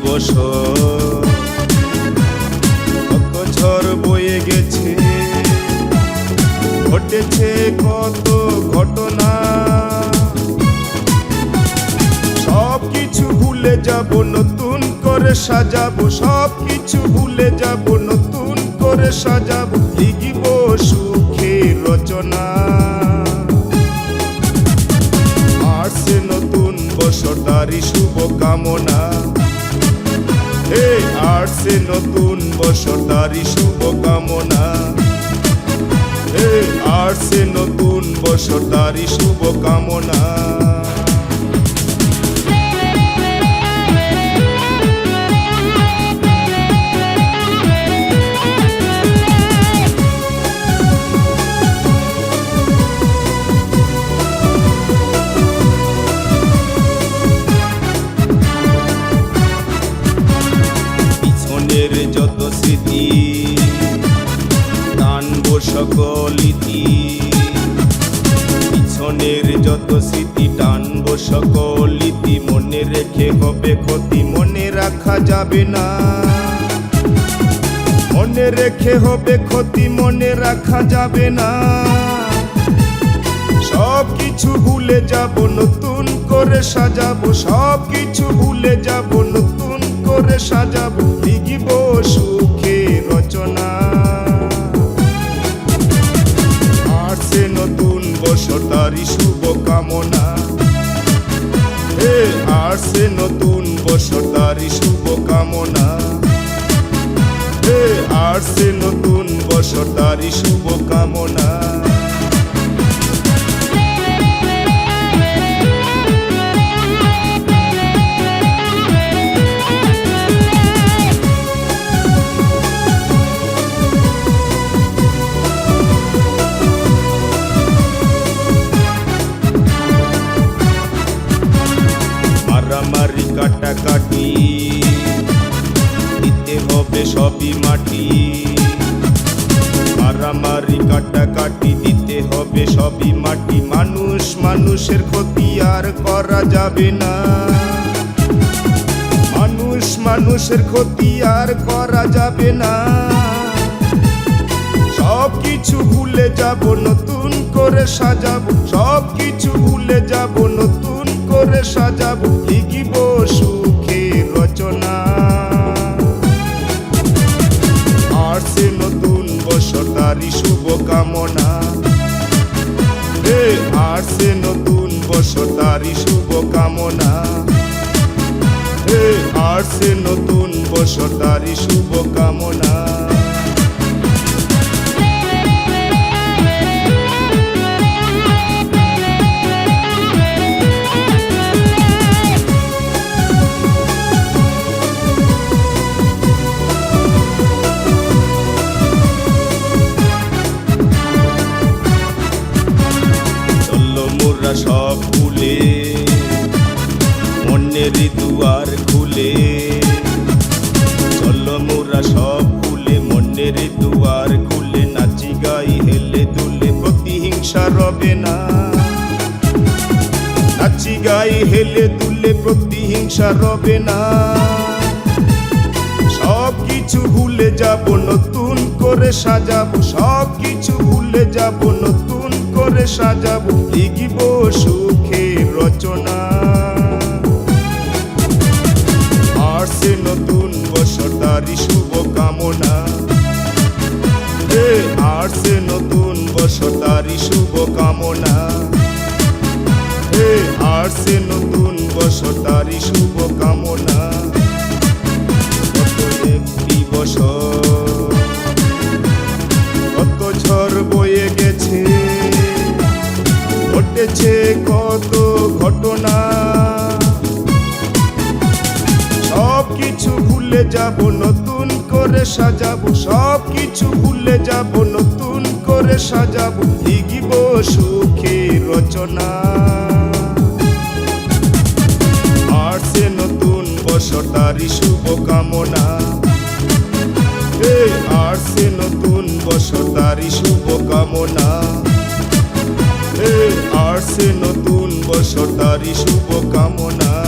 বছর কত ঝড় বয়ে গেছে, ঘটেছে কত ঘটনা। সব কিছু ভুলে যাব, নতুন করে সাজাবো। সব কিছু ভুলে যাব, নতুন করে সাজাবো। লিখিব সুখের রচনা। আসছে নতুন বছর, তারই শুভ কামনা। আসছে নতুন বছর, তারই শুভ কামনা। আসছে নতুন বছর, তারই শুভ কামনা। পিছনের যত স্মৃতি টানবো সকল ইতি। পিছনের যত স্মৃতি টানবো সকল ইতি। মনে রেখে হবে ক্ষতি, মনে রাখা যাবে না। মনে রেখে হবে ক্ষতি, মনে রাখা যাবে না। সব কিছু ভুলে যাব, নতুন করে সাজাবো। সব কিছু ভুলে যাব, নতুন করে সাজাবো। লিখিব সুখের রচনা। আসছে নতুন বছর, তারই শুভ কামনা। আসছে নতুন বছর, তারই শুভ কামনা। আসছে নতুন বছর, তারই শুভ কামনা। মারামারি কাটাকাটি দিতে হবে সবই মাটি। মারামারি কাটাকাটি দিতে হবে সবই মাটি। মানুষ মানুষের ক্ষতি আর করা যাবে না। মানুষ মানুষের ক্ষতি আর করা যাবে না। সব কিছু ভুলে যাব, নতুন করে সাজাবো। সব কিছু ভুলে যাব, নতুন করে সাজাবো। লিখিব সুখের রচনা। আসছে নতুন বছর, তারই শুভ কামনা। আসছে নতুন বছর, তারই শুভ কামনা। আসছে নতুন বছর, তারই শুভ কামনা। মোরা সব ভুলে মনের দুয়ার খুলে। চলো মোরা সব ভুলে মনের দুয়ার খুলে। নাচি গাই হেলে দুলে, প্রতিহিংসা রবে না। নাচি গাই হেলে দুলে, প্রতিহিংসা রবে না। সব কিছু ভুলে যাব, নতুন করে সাজাবো। সব কিছু ভুলে যাব, নতুন করে সাজাবো। লিখিব সুখের রচনা। আসছে নতুন বছর, তারই শুভ কামনা। আসছে নতুন বছর, তারই শুভ কামনা। আসছে নতুন বছর, তারই শুভ কামনা। কত একটি বছর, কত ঝড় বয়ে গেছে, ঘটেছে কত ঘটনা। সব কিছু ভুলে যাব, নতুন করে সাজাবো। সব কিছু ভুলে যাব, নতুন করে সাজাবো। লিখিব সুখের রচনা। আসছে নতুন বছর, তারই শুভ কামনা। আসছে নতুন বছর, তারই শুভ কামনা। আসছে নতুন বছর, তারই শুভ কামনা।